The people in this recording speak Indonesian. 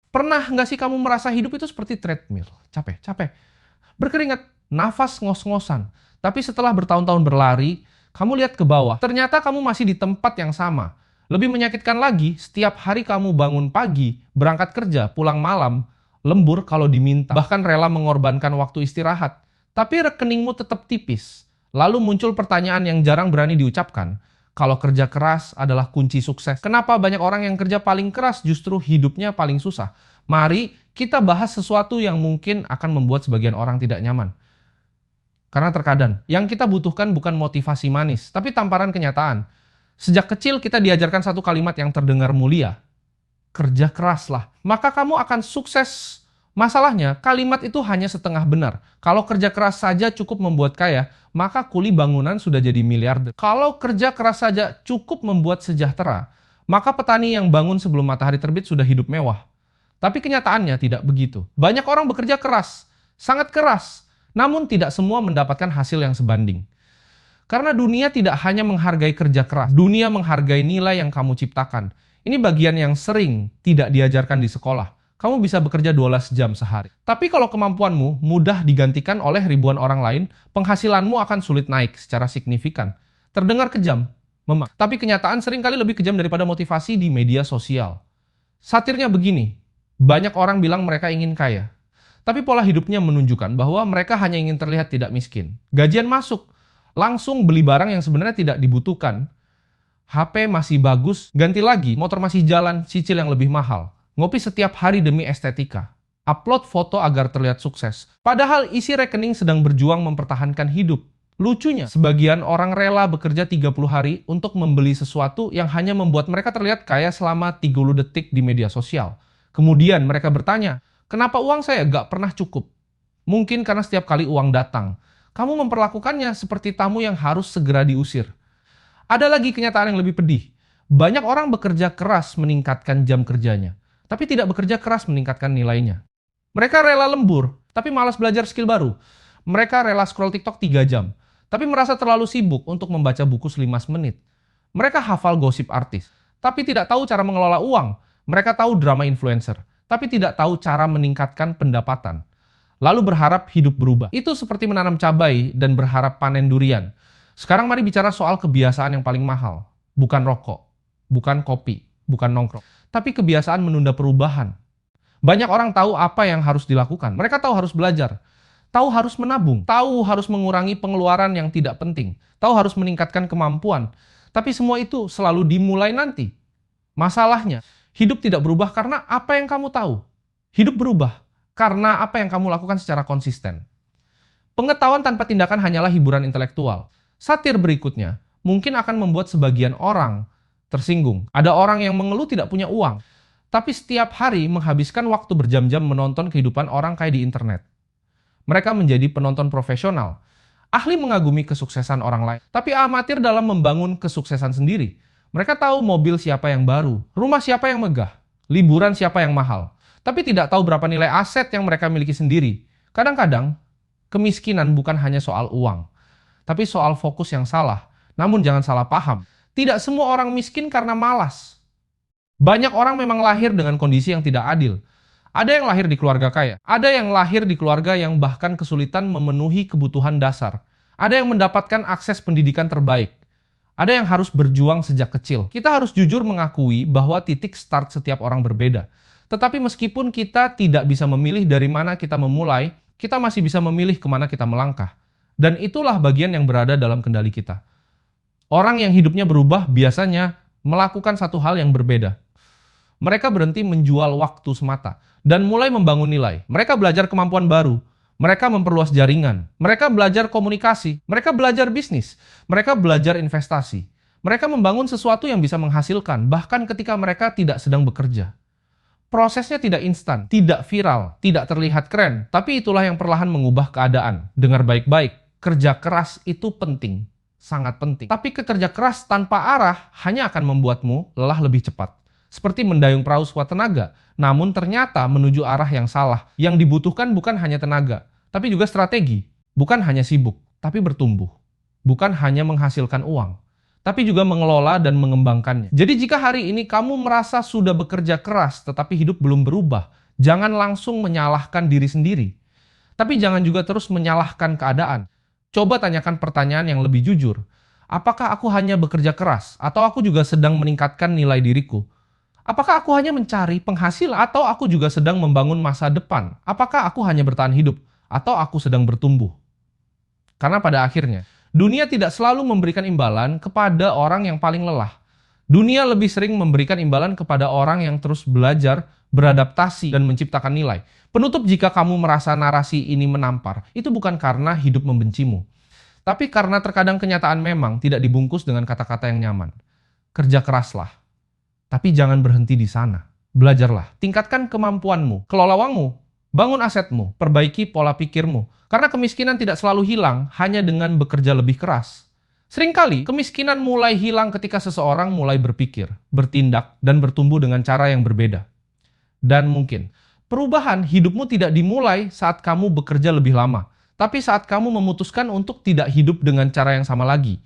Pernah nggak sih kamu merasa hidup itu seperti treadmill? Capek, capek. Berkeringat, nafas ngos-ngosan. Tapi setelah bertahun-tahun berlari, kamu lihat ke bawah, ternyata kamu masih di tempat yang sama. Lebih menyakitkan lagi, setiap hari kamu bangun pagi, berangkat kerja, pulang malam, lembur kalau diminta, bahkan rela mengorbankan waktu istirahat. Tapi rekeningmu tetap tipis. Lalu muncul pertanyaan yang jarang berani diucapkan. Kalau kerja keras adalah kunci sukses, kenapa banyak orang yang kerja paling keras justru hidupnya paling susah? Mari kita bahas sesuatu yang mungkin akan membuat sebagian orang tidak nyaman. Karena terkadang yang kita butuhkan bukan motivasi manis, tapi tamparan kenyataan. Sejak kecil kita diajarkan satu kalimat yang terdengar mulia. Kerja keraslah, maka kamu akan sukses. Masalahnya, kalimat itu hanya setengah benar. Kalau kerja keras saja cukup membuat kaya, maka kuli bangunan sudah jadi miliarder. Kalau kerja keras saja cukup membuat sejahtera, maka petani yang bangun sebelum matahari terbit sudah hidup mewah. Tapi kenyataannya tidak begitu. Banyak orang bekerja keras, sangat keras, namun tidak semua mendapatkan hasil yang sebanding. Karena dunia tidak hanya menghargai kerja keras, dunia menghargai nilai yang kamu ciptakan. Ini bagian yang sering tidak diajarkan di sekolah. Kamu bisa bekerja 12 jam sehari. Tapi kalau kemampuanmu mudah digantikan oleh ribuan orang lain, penghasilanmu akan sulit naik secara signifikan. Terdengar kejam, memang. Tapi kenyataan seringkali lebih kejam daripada motivasi di media sosial. Satirnya begini, banyak orang bilang mereka ingin kaya. Tapi pola hidupnya menunjukkan bahwa mereka hanya ingin terlihat tidak miskin. Gajian masuk, langsung beli barang yang sebenarnya tidak dibutuhkan. HP masih bagus, ganti lagi, motor masih jalan, cicil yang lebih mahal. Ngopi setiap hari demi estetika. Upload foto agar terlihat sukses. Padahal isi rekening sedang berjuang mempertahankan hidup. Lucunya, sebagian orang rela bekerja 30 hari untuk membeli sesuatu yang hanya membuat mereka terlihat kaya selama 30 detik di media sosial. Kemudian mereka bertanya, kenapa uang saya gak pernah cukup? Mungkin karena setiap kali uang datang, kamu memperlakukannya seperti tamu yang harus segera diusir. Ada lagi kenyataan yang lebih pedih. Banyak orang bekerja keras meningkatkan jam kerjanya, tapi tidak bekerja keras meningkatkan nilainya. Mereka rela lembur, tapi malas belajar skill baru. Mereka rela scroll TikTok 3 jam, tapi merasa terlalu sibuk untuk membaca buku 15 menit. Mereka hafal gosip artis, tapi tidak tahu cara mengelola uang. Mereka tahu drama influencer, tapi tidak tahu cara meningkatkan pendapatan. Lalu berharap hidup berubah. Itu seperti menanam cabai dan berharap panen durian. Sekarang mari bicara soal kebiasaan yang paling mahal. Bukan rokok, bukan kopi, bukan nongkrong, tapi kebiasaan menunda perubahan. Banyak orang tahu apa yang harus dilakukan. Mereka tahu harus belajar, tahu harus menabung, tahu harus mengurangi pengeluaran yang tidak penting, tahu harus meningkatkan kemampuan. Tapi semua itu selalu dimulai nanti. Masalahnya, hidup tidak berubah karena apa yang kamu tahu. Hidup berubah karena apa yang kamu lakukan secara konsisten. Pengetahuan tanpa tindakan hanyalah hiburan intelektual. Satir berikutnya mungkin akan membuat sebagian orang tersinggung. Ada orang yang mengeluh tidak punya uang, tapi setiap hari menghabiskan waktu berjam-jam menonton kehidupan orang kaya di internet. Mereka menjadi penonton profesional, ahli mengagumi kesuksesan orang lain, tapi amatir dalam membangun kesuksesan sendiri. Mereka tahu mobil siapa yang baru, rumah siapa yang megah, liburan siapa yang mahal, tapi tidak tahu berapa nilai aset yang mereka miliki sendiri. Kadang-kadang, kemiskinan bukan hanya soal uang, tapi soal fokus yang salah. Namun jangan salah paham. Tidak semua orang miskin karena malas. Banyak orang memang lahir dengan kondisi yang tidak adil. Ada yang lahir di keluarga kaya. Ada yang lahir di keluarga yang bahkan kesulitan memenuhi kebutuhan dasar. Ada yang mendapatkan akses pendidikan terbaik. Ada yang harus berjuang sejak kecil. Kita harus jujur mengakui bahwa titik start setiap orang berbeda. Tetapi meskipun kita tidak bisa memilih dari mana kita memulai, kita masih bisa memilih kemana kita melangkah. Dan itulah bagian yang berada dalam kendali kita. Orang yang hidupnya berubah biasanya melakukan satu hal yang berbeda. Mereka berhenti menjual waktu semata dan mulai membangun nilai. Mereka belajar kemampuan baru. Mereka memperluas jaringan. Mereka belajar komunikasi. Mereka belajar bisnis. Mereka belajar investasi. Mereka membangun sesuatu yang bisa menghasilkan bahkan ketika mereka tidak sedang bekerja. Prosesnya tidak instan, tidak viral, tidak terlihat keren, tapi itulah yang perlahan mengubah keadaan. Dengar baik-baik, kerja keras itu penting. Sangat penting. Tapi kerja keras tanpa arah hanya akan membuatmu lelah lebih cepat. Seperti mendayung perahu sekuat tenaga, namun ternyata menuju arah yang salah. Yang dibutuhkan bukan hanya tenaga, tapi juga strategi. Bukan hanya sibuk, tapi bertumbuh. Bukan hanya menghasilkan uang, tapi juga mengelola dan mengembangkannya. Jadi jika hari ini kamu merasa sudah bekerja keras tetapi hidup belum berubah, jangan langsung menyalahkan diri sendiri. Tapi jangan juga terus menyalahkan keadaan. Coba tanyakan pertanyaan yang lebih jujur. Apakah aku hanya bekerja keras atau aku juga sedang meningkatkan nilai diriku? Apakah aku hanya mencari penghasilan atau aku juga sedang membangun masa depan? Apakah aku hanya bertahan hidup atau aku sedang bertumbuh? Karena pada akhirnya, dunia tidak selalu memberikan imbalan kepada orang yang paling lelah. Dunia lebih sering memberikan imbalan kepada orang yang terus belajar, beradaptasi, dan menciptakan nilai. Penutup, jika kamu merasa narasi ini menampar, itu bukan karena hidup membencimu, tapi karena terkadang kenyataan memang tidak dibungkus dengan kata-kata yang nyaman. Kerja keraslah, tapi jangan berhenti di sana. Belajarlah, tingkatkan kemampuanmu, kelola uangmu, bangun asetmu, perbaiki pola pikirmu. Karena kemiskinan tidak selalu hilang hanya dengan bekerja lebih keras. Seringkali, kemiskinan mulai hilang ketika seseorang mulai berpikir, bertindak, dan bertumbuh dengan cara yang berbeda. Dan mungkin, perubahan hidupmu tidak dimulai saat kamu bekerja lebih lama, tapi saat kamu memutuskan untuk tidak hidup dengan cara yang sama lagi.